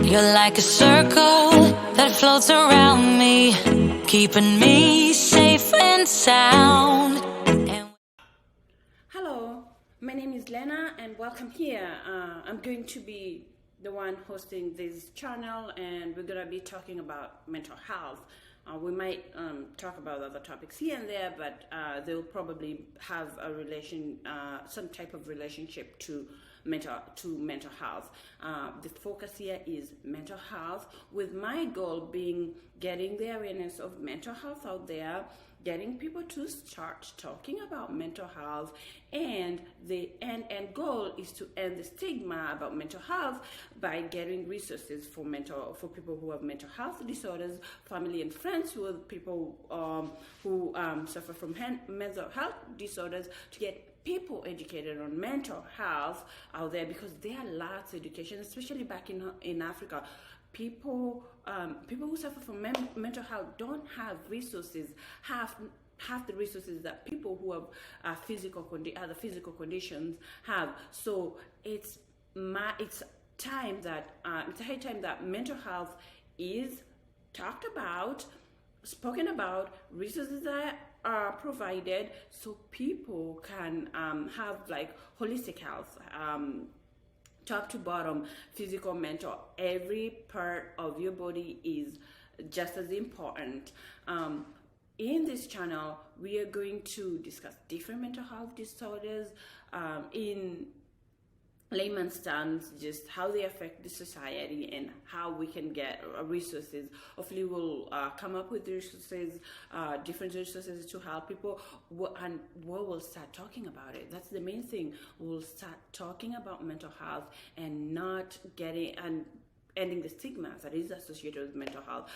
You're like a circle that floats around me, keeping me safe and sound. Hello, my name is Lena and welcome here. I'm going to be the one hosting this channel, and we're going to be talking about mental health. We might talk about other topics here and there, but they'll probably have a some type of relationship to mental health. The focus here is mental health, with my goal being getting the awareness of mental health out there, getting people to start talking about mental health, and the end goal is to end the stigma about mental health by getting resources for people who have mental health disorders, family and friends with people who suffer from mental health disorders, to get people educated on mental health out there, because there are lots of education, especially back in Africa. People who suffer from mental health don't have resources, have the resources that people who have other physical conditions have. So it's high time that mental health is talked about, spoken about, resources that are provided, so people can have like holistic health, top to bottom, physical, mental. Every part of your body is just as important. In this channel, we are going to discuss different mental health disorders in layman's terms, just how they affect the society and how we can get resources. Hopefully we'll come up with resources, different resources to help people, and we'll start talking about it. That's the main thing. We'll start talking about mental health and not ending the stigma that is associated with mental health.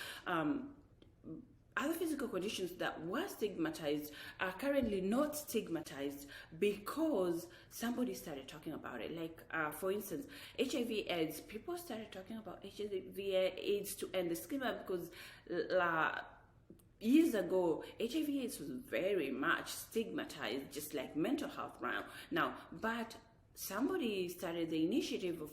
Other physical conditions that were stigmatized are currently not stigmatized because somebody started talking about it. Like, for instance, HIV/AIDS. People started talking about HIV/AIDS to end the stigma, because years ago, HIV/AIDS was very much stigmatized, just like mental health now. But somebody started the initiative of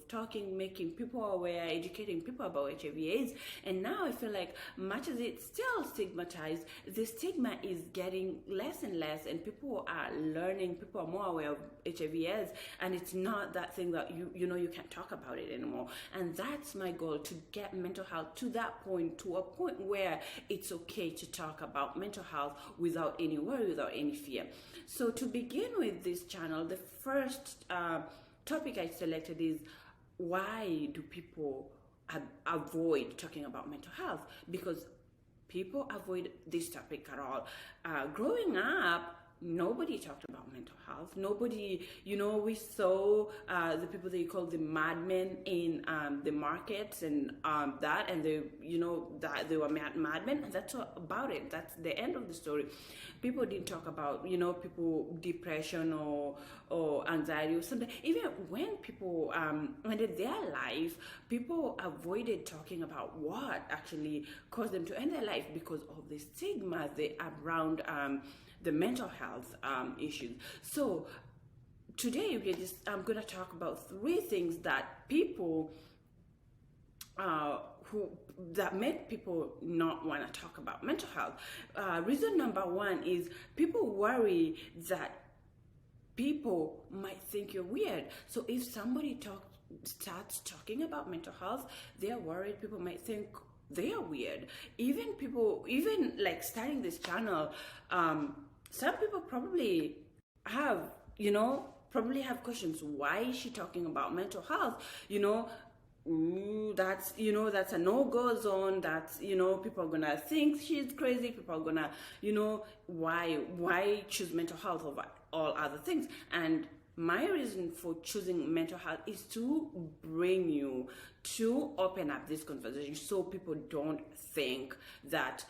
making people aware, educating people about HIV/AIDS, and now I feel like, much as it's still stigmatized, the stigma is getting less and less, and people are learning, people are more aware of HIV/AIDS, and it's not that thing that you can't talk about it anymore. And that's my goal, to get mental health to that point, to a point where it's okay to talk about mental health without any worry, without any fear. So to begin with this channel, the first topic I selected is, why do people avoid talking about mental health? Because people avoid this topic at all. Growing up, nobody talked about mental health. Nobody, we saw the people that you call the madmen in the markets and that, and that they were madmen, and that's about it. That's the end of the story. People didn't talk about, people depression or anxiety or something. Even when people ended their life, people avoided talking about what actually caused them to end their life, because of the stigma around the mental health issues. So today I'm going to talk about 3 things that people that make people not want to talk about mental health. Reason number 1 is, people worry that people might think you're weird. So if somebody starts talking about mental health, they're worried people might think they are weird. Even like starting this channel, some people probably have questions. Why is she talking about mental health? That's a no-go zone. That's, people are gonna think she's crazy. People are gonna, why choose mental health over all other things? And my reason for choosing mental health is to bring you to open up this conversation, so people don't think that,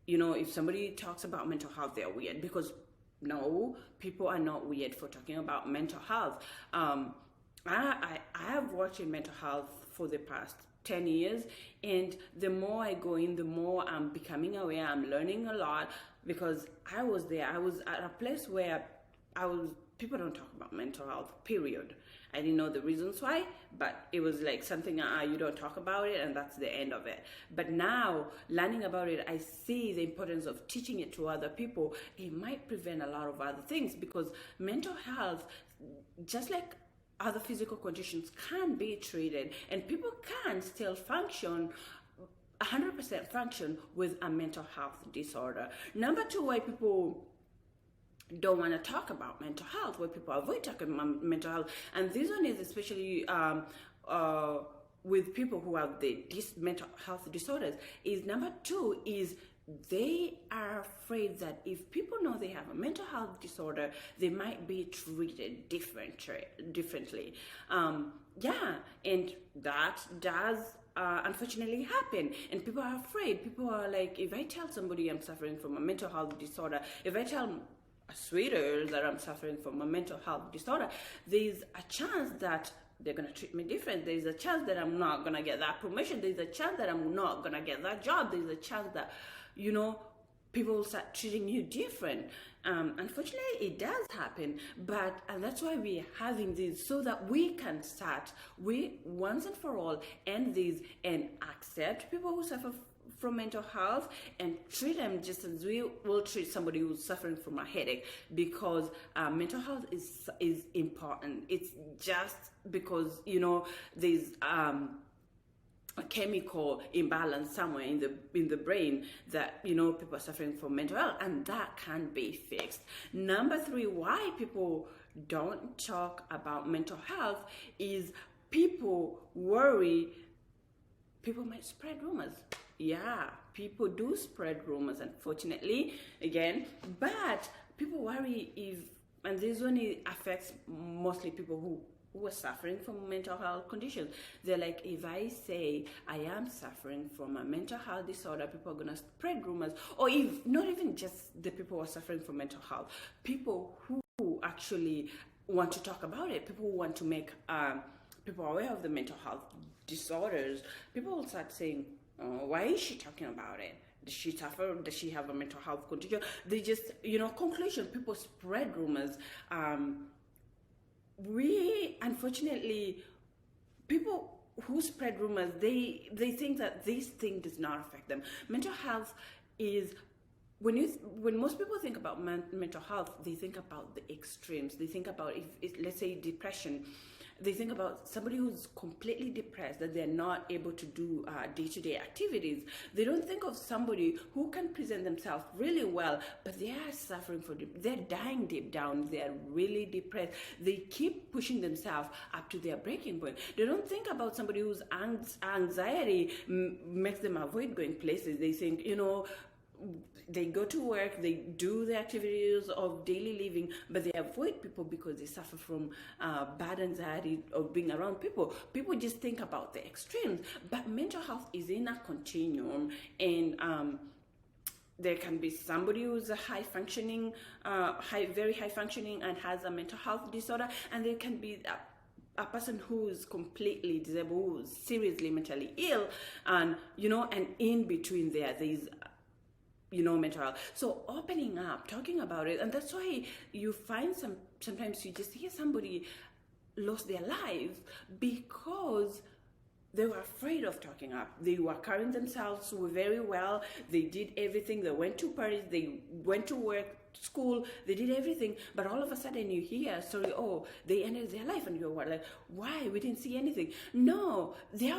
if somebody talks about mental health, they're weird. Because no, people are not weird for talking about mental health. I have worked in mental health for the past 10 years, and the more I go in, the more I'm becoming aware. I'm learning a lot, because I was there. I was at a place where people don't talk about mental health, period. I didn't know the reasons why, but it was like something, you don't talk about it, and that's the end of it. But now, learning about it, I see the importance of teaching it to other people. It might prevent a lot of other things, because mental health, just like other physical conditions, can be treated, and people can still function 100% function with a mental health disorder. Number two, why people don't want to talk about mental health, where people avoid talking about mental health, and this one is especially with people who have the mental health disorders, is number two is they are afraid that if people know they have a mental health disorder, they might be treated differently. And that does unfortunately happen, and people are afraid. People are like, if I tell somebody I'm suffering from a mental health disorder, if I tell a sweeter that I'm suffering from a mental health disorder, there's a chance that they're going to treat me different. There's a chance that I'm not going to get that promotion. There's a chance that I'm not going to get that job. There's a chance that, people will start treating you different. Unfortunately, it does happen, and that's why we're having this, so that we can once and for all, end this and accept people who suffer from mental health and treat them just as we will treat somebody who's suffering from a headache, because mental health is important. It's just because there's a chemical imbalance somewhere in the brain that people are suffering from mental health, and that can be fixed. Number three, why people don't talk about mental health is people worry people might spread rumors. Yeah, people do spread rumors, unfortunately, again, but people worry and this only affects mostly people who are suffering from mental health conditions. They're like, if I say I am suffering from a mental health disorder, people are going to spread rumors. Or if not even just the people who are suffering from mental health, people who actually want to talk about it, people who want to make people aware of the mental health disorders, people will start saying, why is she talking about it? Does she suffer? Does she have a mental health condition? They just, conclusion, people spread rumors. Unfortunately, people who spread rumors, they think that this thing does not affect them. Mental health is, when most people think about mental health, they think about the extremes. They think about, if let's say depression, they think about somebody who's completely depressed, that they're not able to do day-to-day activities. They don't think of somebody who can present themselves really well, but they are suffering they're dying deep down. They're really depressed. They keep pushing themselves up to their breaking point. They don't think about somebody whose anxiety makes them avoid going places. They think, they go to work, they do the activities of daily living, but they avoid people because they suffer from bad anxiety of being around people. People just think about the extremes, but mental health is in a continuum, and there can be somebody who's a very high functioning and has a mental health disorder, and there can be a person who is completely disabled, who is seriously mentally ill, and and in between there's mental health. So opening up, talking about it, and that's why you find sometimes you just hear somebody lost their lives because they were afraid of talking up. They were carrying themselves very well. They did everything. They went to parties. They went to work, school. They did everything. But all of a sudden you hear, they ended their life, and you're like, why? We didn't see anything. No, there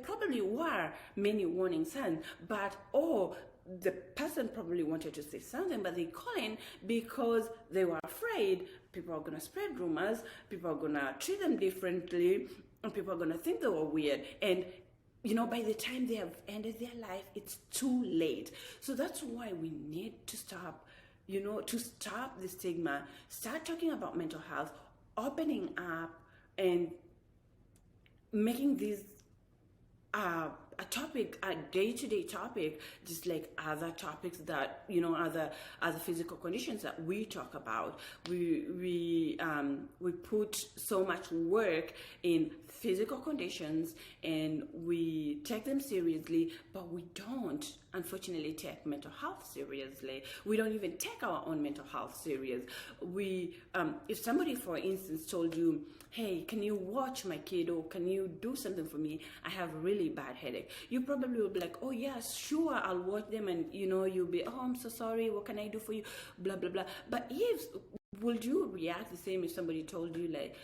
probably were many warning signs, but the person probably wanted to say something, but they call in because they were afraid people are going to spread rumors, people are going to treat them differently, and people are going to think they were weird. And by the time they have ended their life, it's too late. So that's why we need to stop, to stop the stigma, start talking about mental health, opening up, and making this a topic, a day-to-day topic, just like other topics that other physical conditions that we talk about. We put so much work in physical conditions, and we take them seriously, but we don't unfortunately take mental health seriously. We don't even take our own mental health serious. We, if somebody, for instance, told you, hey, can you watch my kid, or can you do something for me? I have a really bad headache. You probably will be like, oh yeah, sure, I'll watch them, and you'll be, oh, I'm so sorry, what can I do for you? Blah, blah, blah. But would you react the same if somebody told you, like,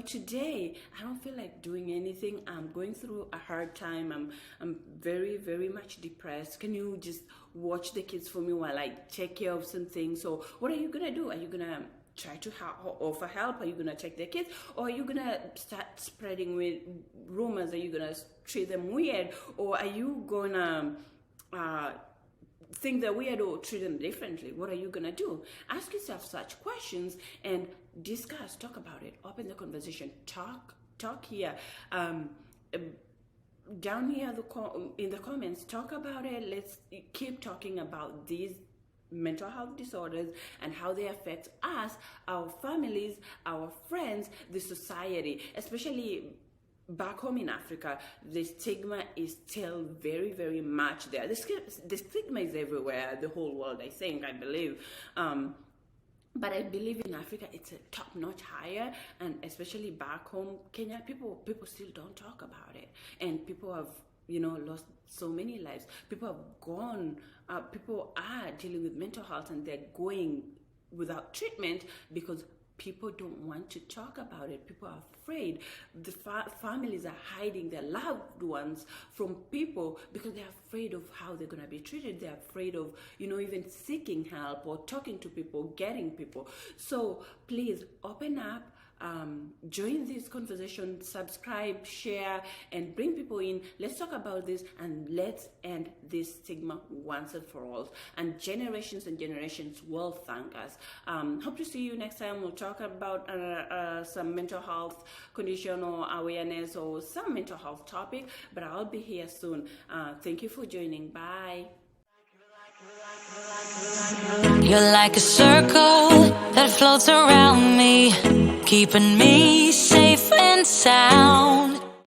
today I don't feel like doing anything, I'm going through a hard time, I'm very, very much depressed, can you just watch the kids for me while I take care of some things? So what are you gonna do? Are you gonna try to offer help? Are you gonna check their kids, or are you gonna start spreading with rumors? Are you gonna treat them weird, or are you gonna think they're weird or treat them differently? What are you gonna do? Ask yourself such questions and discuss, talk about it, open the conversation, talk here, down here in the comments, talk about it. Let's keep talking about these mental health disorders and how they affect us, our families, our friends, the society. Especially back home in Africa, the stigma is still very, very much there. The stigma is everywhere, the whole world, I believe. But I believe in Africa, it's a top-notch higher, and especially back home, Kenya, people still don't talk about it. And people have, lost so many lives. People have gone, people are dealing with mental health, and they're going without treatment because people don't want to talk about it. People are afraid. The families are hiding their loved ones from people because they're afraid of how they're going to be treated. They're afraid of, even seeking help or talking to people, getting people. So please open up. Join this conversation, subscribe, share, and bring people in. Let's talk about this, and let's end this stigma once and for all. And generations will thank us. Hope to see you next time. We'll talk about some mental health condition or awareness or some mental health topic, but I'll be here soon. Thank you for joining. Bye. You're like a circle that floats around me, keeping me safe and sound.